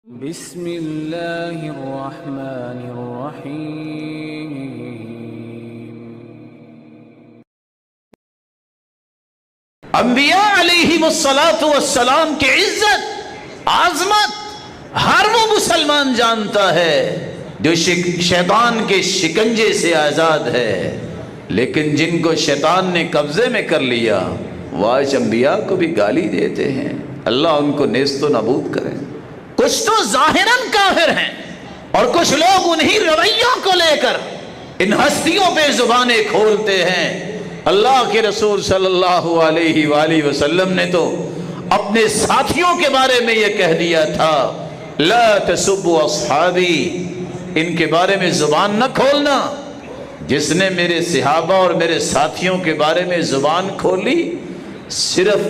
بسم اللہ الرحمن الرحیم۔ انبیاء علیہم السلام کی عزت عظمت ہر وہ مسلمان جانتا ہے جو شیطان کے شکنجے سے آزاد ہے، لیکن جن کو شیطان نے قبضے میں کر لیا وہ آج انبیاء کو بھی گالی دیتے ہیں۔ اللہ ان کو نیست و نابود کرے۔ کچھ تو ظاہراً کافر ہیں اور کچھ لوگ انہی رویوں کو لے کر ان ہستیوں پہ زبانیں کھولتے ہیں۔ اللہ کے رسول صلی اللہ علیہ وآلہ وسلم نے تو اپنے ساتھیوں کے بارے میں یہ کہہ دیا تھا، لا تسبوا اصحابی، ان کے بارے میں زبان نہ کھولنا۔ جس نے میرے صحابہ اور میرے ساتھیوں کے بارے میں زبان کھولی، صرف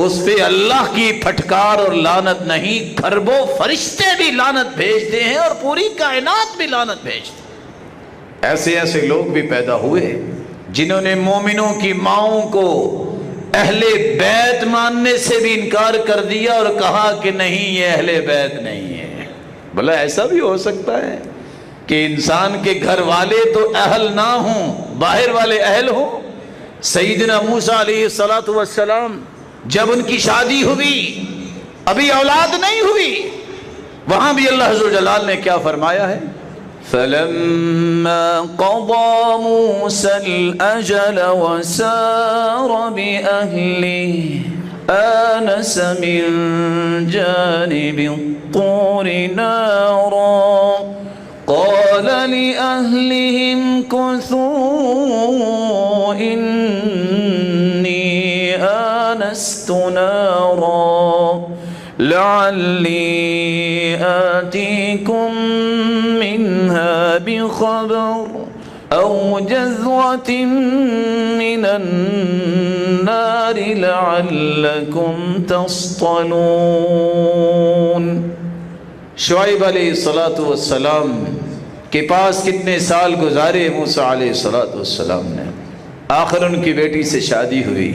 اس پہ اللہ کی پھٹکار اور لعنت نہیں، کھربوں فرشتے بھی لعنت بھیجتے ہیں اور پوری کائنات بھی لعنت بھیجتے ہیں۔ ایسے ایسے لوگ بھی پیدا ہوئے جنہوں نے مومنوں کی ماؤں کو اہل بیت ماننے سے بھی انکار کر دیا اور کہا کہ نہیں، یہ اہل بیت نہیں ہے۔ بھلا ایسا بھی ہو سکتا ہے کہ انسان کے گھر والے تو اہل نہ ہوں، باہر والے اہل ہوں؟ سیدنا موسیٰ علیہ السلام جب ان کی شادی ہوئی، ابھی اولاد نہیں ہوئی، وہاں بھی اللہ عز و جلال نے کیا فرمایا ہے؟ فَلَمَّا قَضَى مُوسَى الْأَجَلَ وَسَارَ بِأَهْلِهِ آنَسَ مِن جَانِبِ الطُّورِ نَارًا قَالَ لِأَهْلِهِمْ كُثُوا إِنِّي آنست نارا لعلی آتیکم منها بخبر او جذوة من النار لعلکم تصطلون۔ شعیب علیہ السلام کے پاس کتنے سال گزارے موسیٰ علیہ السلام نے، آخر ان کی بیٹی سے شادی ہوئی،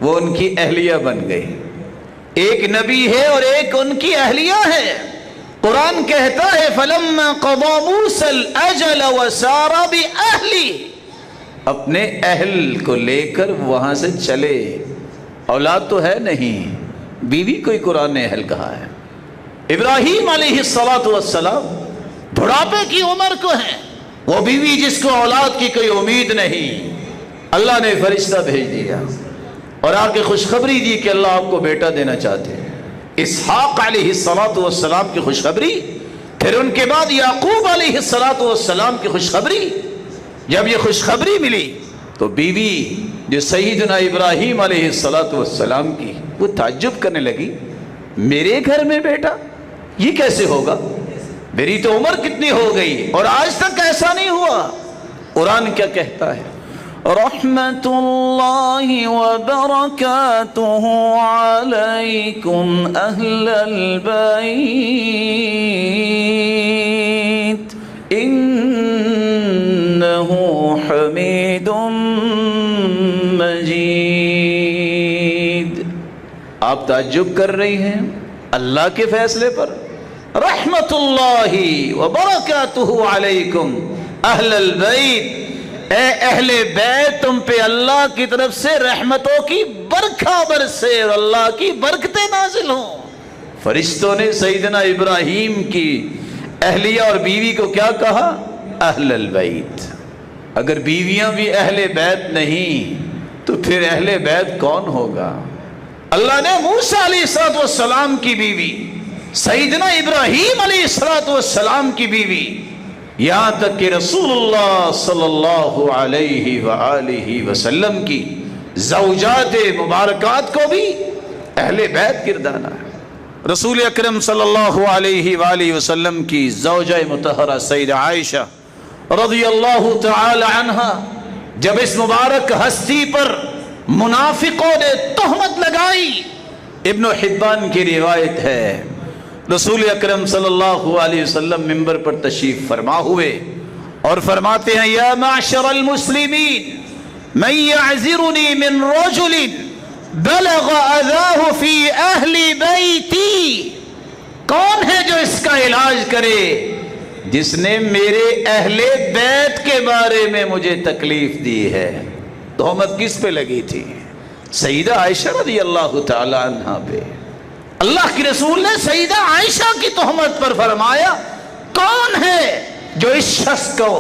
وہ ان کی اہلیہ بن گئی۔ ایک نبی ہے اور ایک ان کی اہلیہ ہے۔ قرآن کہتا ہے فَلَمَّا قَضَى مُوسَى الْأَجَلَ وَسَارَ بِأَهْلِهِ، اپنے اہل کو لے کر وہاں سے چلے۔ اولاد تو ہے نہیں، بیوی کو ہی قرآن نے اہل کہا ہے۔ ابراہیم علیہ السلام بڑھاپے کی عمر کو ہیں، وہ بیوی جس کو اولاد کی کوئی امید نہیں، اللہ نے فرشتہ بھیج دیا اور آ کے خوشخبری دی کہ اللہ آپ کو بیٹا دینا چاہتے ہیں۔ اسحاق علیہ السلام کی خوشخبری، پھر ان کے بعد یعقوب علیہ السلام کی خوشخبری۔ جب یہ خوشخبری ملی تو بیوی جو سیدنا ابراہیم علیہ السلام کی، وہ تعجب کرنے لگی، میرے گھر میں بیٹا، یہ کیسے ہوگا؟ میری تو عمر کتنی ہو گئی اور آج تک ایسا نہیں ہوا۔ قرآن کیا کہتا ہے؟ رحمت اللہ وبرکاتہ علیکم اہل البیت انہ حمید مجید۔ آپ تعجب کر رہی ہیں اللہ کے فیصلے پر؟ رحمت اللہ وبرکاتہ علیکم اہل البیت، اے اہل بیت تم پہ اللہ کی طرف سے رحمتوں کی برکھا برسے اور اللہ کی برکتیں نازل ہوں۔ فرشتوں نے سیدنا ابراہیم کی اہلیہ اور بیوی کو کیا کہا؟ اہل البیت۔ اگر بیویاں بھی اہل بیت نہیں تو پھر اہل بیت کون ہوگا؟ اللہ نے موسیٰ علیہ السلام کی بیوی، سیدنا ابراہیم علیہ السلام کی بیوی، یہاں تک کہ رسول اللہ صلی اللہ علیہ وآلہ وسلم کی زوجات مبارکات کو بھی اہل بیت گردانا ہے۔ رسول اکرم صلی اللہ علیہ وآلہ وسلم کی زوجہ مطہرہ سیدہ عائشہ رضی اللہ تعالی عنہا جب اس مبارک ہستی پر منافقوں نے تہمت لگائی، ابن حبان کی روایت ہے، رسول اکرم صلی اللہ علیہ وسلم منبر پر تشریف فرما ہوئے اور فرماتے ہیں یا معشر المسلمین من یعذرنی من رجل بلغ اذاہ فی اہل بیتی، کون ہے جو اس کا علاج کرے؟ جس نے میرے اہل بیت کے بارے میں مجھے تکلیف دی ہے۔ تہمت کس پہ لگی تھی؟ سیدہ عائشہ رضی اللہ تعالی عنہ پہ۔ اللہ کے رسول نے سیدہ عائشہ کی تہمت پر فرمایا کون ہے جو اس شخص کو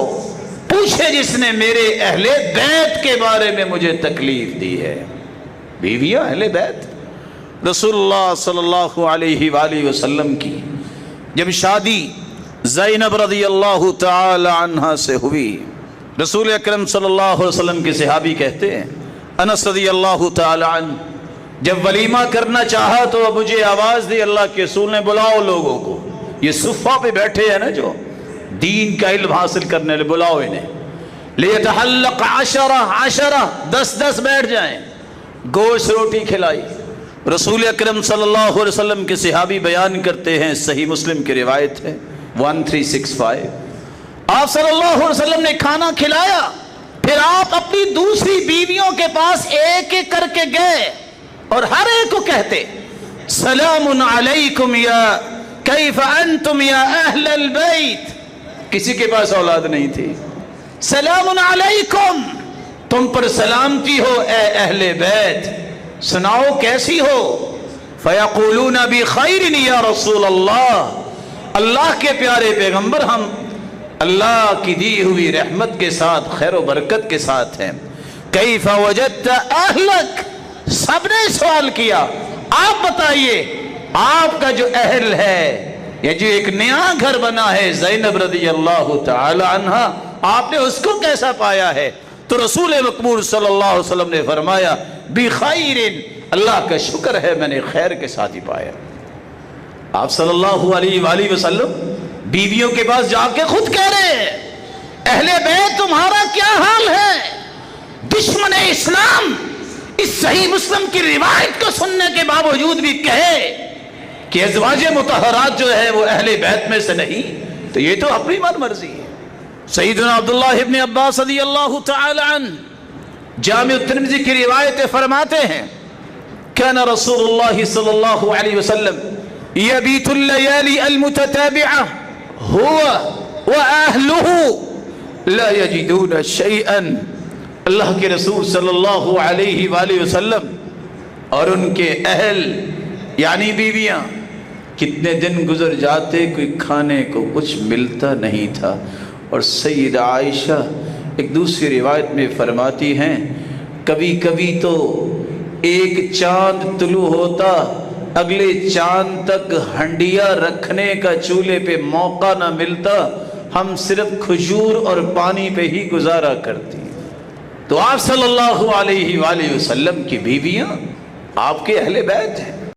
پوچھے جس نے میرے اہل بیت کے بارے میں مجھے تکلیف دی ہے؟ بیویاں اہل بیت رسول اللہ صلی اللہ علیہ وآلہ وسلم کی جب شادی زینب رضی اللہ تعالی عنہ سے ہوئی، رسول اکرم صلی اللہ علیہ وسلم کے صحابی کہتے ہیں انس رضی اللہ تعالی عنہ، جب ولیمہ کرنا چاہا تو مجھے آواز دی اللہ کے رسول نے بلاؤ لوگوں کو، یہ صفہ پہ بیٹھے ہیں نا جو دین کا علم حاصل کرنے لئے، بلاؤ انہیں، لیتحلق عشرہ 10 بیٹھ جائیں، گوشت روٹی کھلائی۔ رسول اکرم صلی اللہ علیہ وسلم کے صحابی بیان کرتے ہیں، صحیح مسلم کی روایت ہے 1365، آپ صلی اللہ علیہ وسلم نے کھانا کھلایا، پھر آپ اپنی دوسری بیویوں کے پاس ایک ایک کر کے گئے اور ہر ایک کو کہتے سلام علیکم یا کیف انتم یا اہل البیت۔ کسی کے پاس اولاد نہیں تھی، سلام علیکم، تم پر سلامتی ہو اے اہل بیت، سناؤ کیسی ہو؟ فیقولون بخیر یا رسول اللہ، اللہ کے پیارے پیغمبر ہم اللہ کی دی ہوئی رحمت کے ساتھ، خیر و برکت کے ساتھ ہیں۔ کیف وجدت اہلک، سب نے سوال کیا آپ بتائیے آپ کا جو اہل ہے، یہ جو ایک نیا گھر بنا ہے زینب رضی اللہ تعالی عنہ، آپ نے اس کو کیسا پایا ہے؟ تو رسول مقبول صلی اللہ علیہ وسلم نے فرمایا بخیر، اللہ کا شکر ہے میں نے خیر کے ساتھ ہی پایا۔ آپ صلی اللہ علیہ وآلہ وسلم بیویوں کے پاس جا کے خود کہہ رہے ہیں اہل بیت تمہارا کیا حال ہے؟ دشمن اسلام اس صحیح مسلم کی روایت کو سننے کے باوجود بھی کہے کہ ازواج مطہرات جو ہے وہ اہل بیت میں سے نہیں، تو یہ تو اپنی من مرضی ہے۔ سیدنا عبداللہ ابن عباس رضی اللہ تعالی عنہ جامع الترمذی کی روایت فرماتے ہیں کان رسول اللہ صلی اللہ علیہ وسلم یبیت اللیالی المتتابعہ هو وأهله لا يجدون شيئا، اللہ کے رسول صلی اللہ علیہ وآلہ وسلم اور ان کے اہل یعنی بیویاں کتنے دن گزر جاتے کوئی کھانے کو کچھ ملتا نہیں تھا۔ اور سیدہ عائشہ ایک دوسری روایت میں فرماتی ہیں کبھی کبھی تو ایک چاند طلوع ہوتا، اگلے چاند تک ہنڈیا رکھنے کا چولہے پہ موقع نہ ملتا، ہم صرف کھجور اور پانی پہ ہی گزارا کرتی۔ تو آپ صلی اللہ علیہ وآلہ وسلم کی بیویاں آپ کے اہل بیت ہیں۔